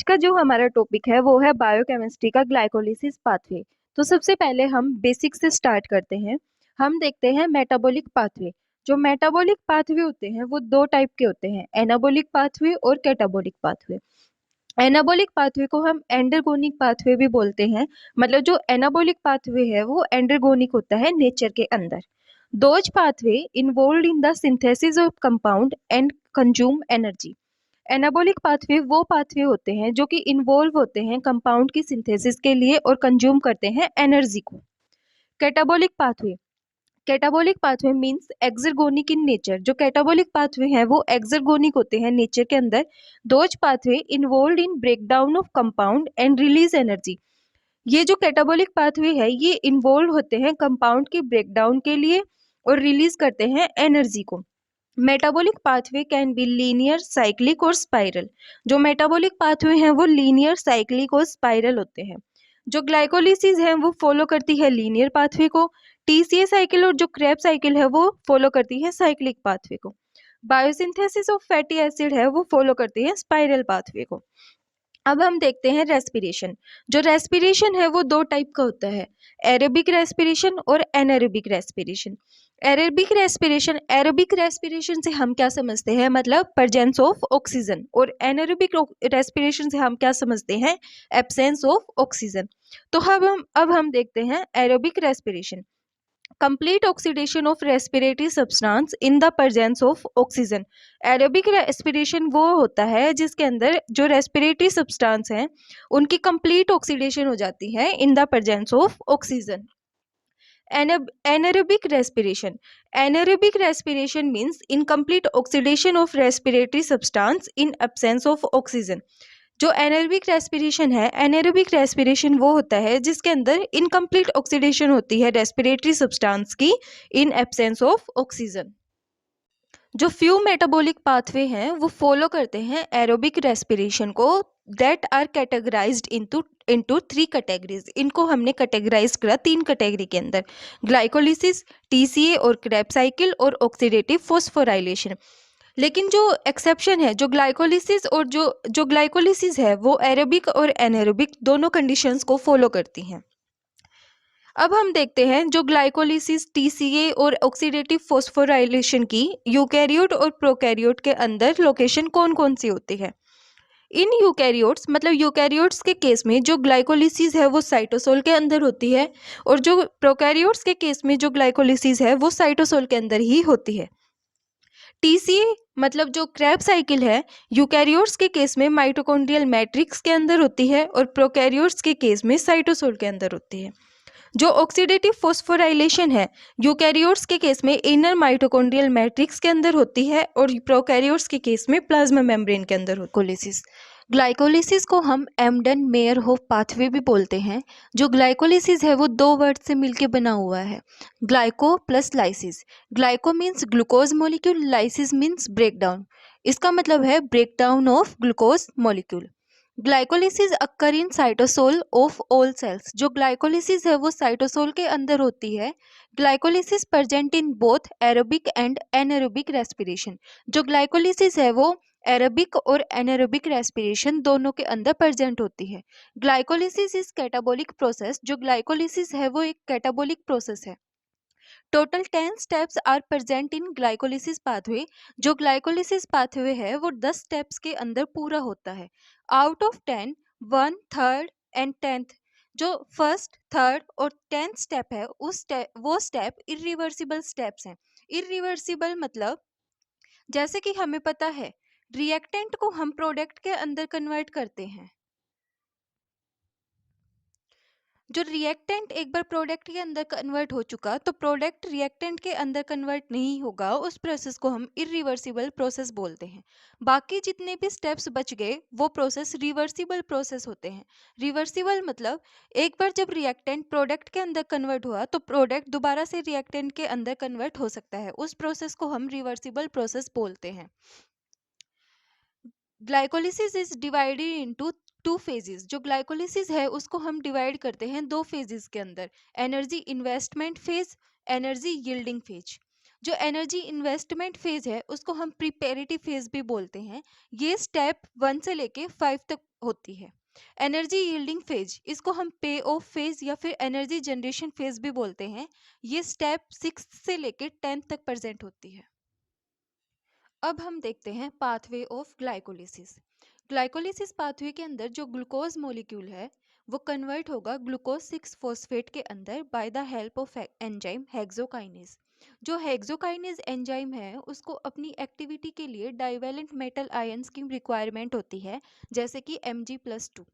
का जो हमारा टॉपिक है वो है बायोकेमिस्ट्री का ग्लाइकोलिसिस पाथवे। तो सबसे पहले हम बेसिक से स्टार्ट करते हैं। हम देखते हैं मेटाबॉलिक पाथवे। जो मेटाबॉलिक पाथवे होते हैं वो दो टाइप के होते हैं, एनाबॉलिक पाथवे और कैटाबॉलिक पाथवे। एनाबॉलिक पाथवे को हम एंडरगोनिक पाथवे भी बोलते हैं। मतलब जो एनाबॉलिक पाथवे है वो एंडरगोनिक होता है नेचर के अंदर। Those pathway involve in the synthesis of compound and consume energy. Anabolic pathway वो पाथवे होते हैं जो कि इन्वॉल्व होते हैं कंपाउंड की सिंथेसिस के लिए और कंज्यूम करते हैं एनर्जी को। Catabolic pathway, catabolic pathway means exergonic in nature. जो कैटाबॉलिक पाथवे हैं वो एक्सर्गोनिक होते हैं नेचर के अंदर। Those pathway involve in breakdown of compound and release energy. ये जो कैटाबॉलिक पाथवे है ये इन्वॉल्व होते हैं कंपाउंड के ब्रेकडाउन के लिए और रिलीज करते हैं एनर्जी को। Metabolic pathway can be linear, cyclic और स्पाइरल। जो मेटाबॉलिक पाथवे हैं वो लीनियर, साइक्लिक और स्पाइरल होते हैं। जो ग्लाइकोलिसिस है वो फॉलो करती है लीनियर पाथवे को। टीसीए साइकिल और जो क्रेब्स साइकिल है वो फॉलो करती है साइक्लिक पाथवे को। बायोसिंथेसिस ऑफ फैटी एसिड है वो फॉलो करती है स्पाइरल पाथवे को। अब हम देखते हैं रेस्पिरेशन। जो रेस्पिरेशन है वो दो टाइप का होता है, एरोबिक रेस्पिरेशन और एनारोबिक रेस्पिरेशन। एरोबिक रेस्पिरेशन से हम क्या समझते हैं, मतलब प्रेजेंस ऑफ ऑक्सीजन, और एनारोबिक रेस्पिरेशन से हम क्या समझते हैं, एब्सेंस ऑफ ऑक्सीजन। तो अब हम देखते हैं aerobic respiration. complete oxidation of respiratory substance in the presence of oxygen। Aerobic respiration वो होता है जिसके अंदर जो रेस्पिरेटरी सब्सटेंस हैं उनकी कंप्लीट ऑक्सीडेशन हो जाती है in the presence of oxygen. anaerobic respiration, anaerobic respiration means incomplete oxidation of respiratory substance in absence of oxygen। जो एनारोबिक रेस्पिरेशन है, एनारोबिक रेस्पिरेशन वो होता है जिसके अंदर इनकम्प्लीट ऑक्सीडेशन होती है रेस्पिरेटरी सब्सटेंस की इन एब्सेंस ऑफ ऑक्सीजन। जो फ्यू मेटाबॉलिक पाथवे हैं वो फॉलो करते हैं एरोबिक रेस्पिरेशन को, that are categorised into three categories. इनको हमने कैटेगराइज करा तीन कैटेगरी के अंदर, ग्लाइकोलिसिस, टीसीए और क्रेब्स साइकिल और ऑक्सीडेटिव फॉस्फोराइलेशन। लेकिन जो एक्सेप्शन है, जो ग्लाइकोलिसिस और जो ग्लाइकोलिसिस है वो एरोबिक और एनारोबिक दोनों कंडीशंस को फॉलो करती हैं। अब हम देखते हैं जो ग्लाइकोलिसिस, टीसीए और ऑक्सीडेटिव फॉस्फोराइलेशन की यूकैरियोट और प्रोकैरियोट के अंदर लोकेशन कौन कौन सी होती है। इन यूकैरियोट्स, मतलब यूकैरियोट्स के केस में जो ग्लाइकोलिसिस है वो साइटोसोल के अंदर होती है, और जो प्रोकैरियोट्स के केस में जो ग्लाइकोलिसिस है वो साइटोसोल के अंदर ही होती है। टीसीए मतलब जो क्रेब्स साइकिल है, यूकैरियोट्स के केस में माइटोकॉन्ड्रियल मैट्रिक्स के अंदर होती है और प्रोकैरियोट्स के केस में साइटोसोल के अंदर होती है। जो ऑक्सीडेटिव फॉस्फोराइलेशन है, यूकैरियोट्स के केस में इनर माइटोकॉन्ड्रियल मैट्रिक्स के अंदर होती है और प्रोकैरियोट्स के केस में प्लाज्मा मेम्ब्रेन के अंदर ग्लाइकोलिसिस। ग्लाइकोलिसिस को हम एम्डन मेयरहोफ पाथवे भी बोलते हैं। जो ग्लाइकोलिसिस है वो दो वर्ड से मिलके बना हुआ है, glyco plus lysis. Glyco means glucose molecule, lysis means breakdown. इसका मतलब है breakdown of glucose molecule. Glycolysis occur in cytosol of all cells. जो ग्लाइकोलिसिस है वो साइटोसोल के अंदर होती है। Glycolysis present in both aerobic and anaerobic respiration. जो ग्लाइकोलिसिस है वो एरोबिक और एनारोबिक रेस्पिरेशन दोनों के अंदर प्रेजेंट होती है। Glycolysis is catabolic process. जो ग्लाइकोलिसिस है वो एक कैटाबॉलिक प्रोसेस है। Total 10 steps are present in glycolysis pathway. जो ग्लाइकोलिसिस पाथवे है वो 10 स्टेप्स के अंदर पूरा होता है। Out of 10, 1, 3rd and 10th, जो फर्स्ट, थर्ड और 10th स्टेप है वो स्टेप इरिवर्सिबल स्टेप्स हैं। इरिवर्सिबल मतलब जैसे कि हमें पता है रिएक्टेंट को हम प्रोडक्ट के अंदर कन्वर्ट करते हैं। जो रिएक्टेंट एक बार प्रोडक्ट के अंदर कन्वर्ट हो चुका तो प्रोडक्ट रिएक्टेंट के अंदर कन्वर्ट नहीं होगा, उस प्रोसेस को हम इरिवर्सिबल प्रोसेस बोलते हैं। बाकी जितने भी स्टेप्स बच गए वो प्रोसेस रिवर्सिबल प्रोसेस होते हैं। रिवर्सिबल मतलब एक बार जब रिएक्टेंट प्रोडक्ट के अंदर कन्वर्ट हुआ तो प्रोडक्ट दोबारा से रिएक्टेंट के अंदर कन्वर्ट हो सकता है, उस प्रोसेस को हम रिवर्सिबल प्रोसेस बोलते हैं। Glycolysis is divided into two phases. जो ग्लाइकोलिसिस है उसको हम डिवाइड करते हैं दो फेजेस के अंदर, energy investment phase, energy yielding phase. जो एनर्जी इन्वेस्टमेंट फेज है उसको हम प्रिपेरेटिव फेज भी बोलते हैं। ये स्टेप 1 से लेके 5 तक होती है। एनर्जी यील्डिंग फेज, इसको हम पे ऑफ फेज या फिर एनर्जी जनरेशन फेज भी बोलते हैं। ये स्टेप 6 से लेकर 10 तक प्रेजेंट होती है। अब हम देखते हैं pathway of glycolysis. Glycolysis pathway के अंदर जो ग्लूकोज मॉलिक्यूल है वो कन्वर्ट होगा ग्लूकोज 6 फॉस्फेट के अंदर by the help of enzyme hexokinase. जो हेक्सोकाइनेज एंजाइम है उसको अपनी एक्टिविटी के लिए डाइवेलेंट मेटल आयंस की रिक्वायरमेंट होती है, जैसे कि Mg+2।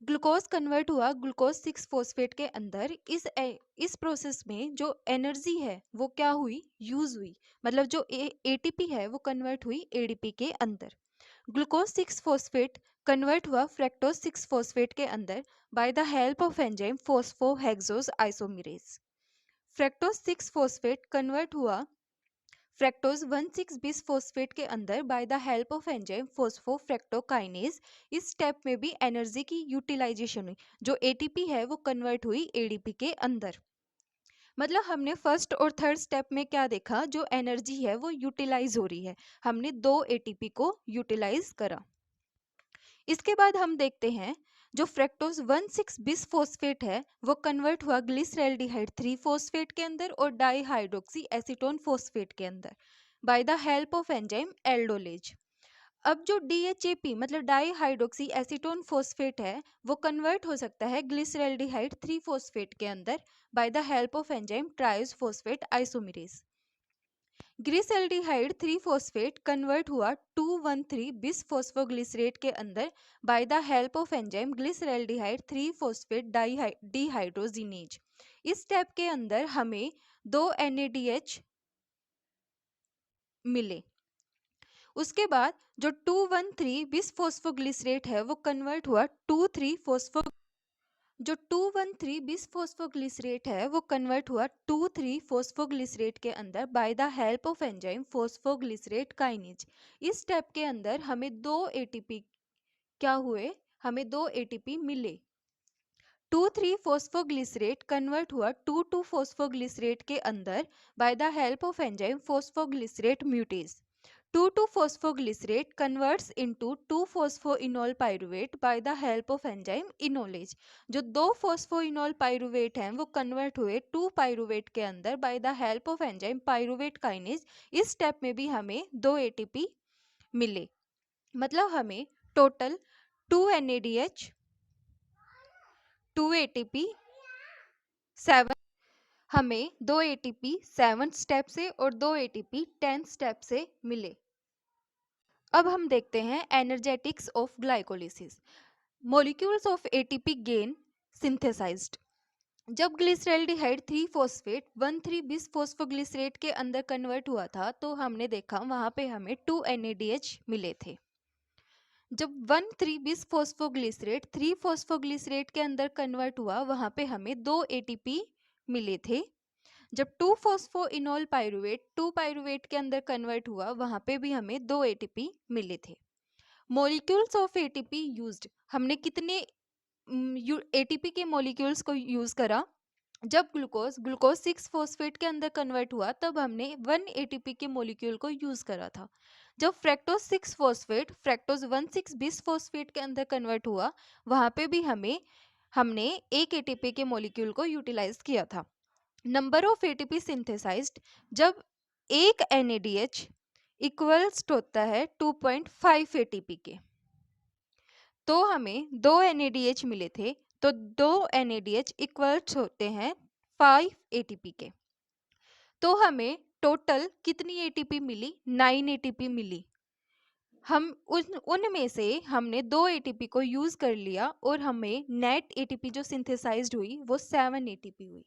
ग्लूकोज कन्वर्ट हुआ ग्लूकोज 6 फॉस्फेट के अंदर। इस प्रोसेस में जो एनर्जी है वो क्या हुई, यूज हुई। मतलब जो एटीपी है वो कन्वर्ट हुई एडीपी के अंदर। ग्लूकोज 6 फॉस्फेट कन्वर्ट हुआ फ्रैक्टोज 6 फॉस्फेट के अंदर by the help of enzyme phosphohexose isomerase. Fructose 6 phosphate convert हुआ फ्रैक्टोज 1,6 बिस फॉस्फेट के अंदर by the help of enzyme phosphofructokinase. इस स्टेप में भी एनर्जी की यूटिलाइजेशन हुई। जो एटीपी है वो कन्वर्ट हुई एडीपी के अंदर। मतलब हमने फर्स्ट और थर्ड स्टेप में क्या देखा, जो एनर्जी है वो यूटिलाइज हो रही है। हमने 2 एटीपी को यूटिलाइज करा। इसके बाद हम देखते हैं जो फ्रैक्टोज 1,6 बिस फॉस्फेट है वो कन्वर्ट हुआ ग्लिसरैल्डिहाइड 3 फॉस्फेट के अंदर और डाईहाइड्रोक्सी एसीटोन फॉस्फेट के अंदर by the help of enzyme aldolase. अब जो DHAP मतलब डाई हाइड्रोक्सी एसीटोन फॉस्फेट है वो कन्वर्ट हो सकता है ग्लिसरैल्डिहाइड 3 फॉस्फेट के अंदर by the help of enzyme triose phosphate isomerase. Glyceraldehyde 3 phosphate convert हुआ 2,1,3 बिस फॉस्फोग्लिसरेट के अंदर by the help of enzyme glyceraldehyde 3 phosphate dehydrogenase. इस स्टेप के अंदर हमें 2 NADH मिले। उसके बाद जो 2,1,3 बिस फॉस्फोग्लिसरेट है वो कन्वर्ट हुआ 2,3 फॉस्फो जो 2,1,3 बिस फॉस्फोग्लिसरेट है वो कन्वर्ट हुआ 2,3 फॉस्फोग्लिसरेट के अंदर by the help of enzyme phosphoglycerate kinase. इस स्टेप के अंदर हमें 2 एटीपी क्या हुए, हमें 2 एटीपी मिले। 2,3 फॉस्फोग्लिसरेट कन्वर्ट हुआ 2,2 फॉस्फोग्लिसरेट के अंदर by the help of enzyme phosphoglycerate म्यूटेज। 2,2 phosphoglycerate converts into 2-phosphoenol pyruvate by the help of enzyme enolase। जो 2 phosphoenol pyruvate हैं वो कन्वर्ट हुए 2 pyruvate के अंदर by the help of enzyme pyruvate kinase। इस स्टेप में भी हमें 2 ATP मिले। मतलब हमें टोटल 2 NADH 2 ATP 7 हमें 2 ATP 7 स्टेप से और 2 ATP 10 स्टेप से मिले। अब हम देखते हैं energetics of glycolysis. Molecules of ATP gain synthesised. जब ग्लिसरैल्डिहाइड 3 फॉस्फेट 1,3 बिस फॉस्फोग्लिसरेट के अंदर कन्वर्ट हुआ था तो हमने देखा वहां पे हमें 2 NADH मिले थे। जब 1,3 बिस फॉस्फोग्लिसरेट 3 फॉस्फोग्लिसरेट के अंदर कन्वर्ट हुआ वहां पे हमें 2 ATP मिले थे। जब 2 फॉस्फोइनोल पाइरुवेट 2 पाइरुवेट के अंदर कन्वर्ट हुआ वहां पे भी हमें 2 ATP मिले थे। मॉलिक्यूल्स ऑफ ATP यूज्ड, हमने कितने ATP के मॉलिक्यूल्स को यूज करा। जब ग्लूकोज 6 फॉस्फेट के अंदर कन्वर्ट हुआ तब हमने 1 ATP के मॉलिक्यूल को यूज करा था। जब fructose 6 phosphate fructose 1,6 bis phosphate के अंदर कन्वर्ट हुआ वहां पे भी हमने एक ATP के मॉलिक्यूल को यूटिलाइज किया था। नंबर ऑफ ATP सिंथेसाइज्ड, जब एक NADH इक्वल्स होता है 2.5 ATP के, तो हमें 2 NADH मिले थे। तो 2 NADH इक्वल्स होते हैं 5 ATP के। तो हमें टोटल कितनी ATP मिली, 9 ATP मिली। हम उनमें से हमने 2 ATP को यूज कर लिया और हमें नेट ATP जो सिंथेसाइज्ड हुई वो 7 ATP हुई।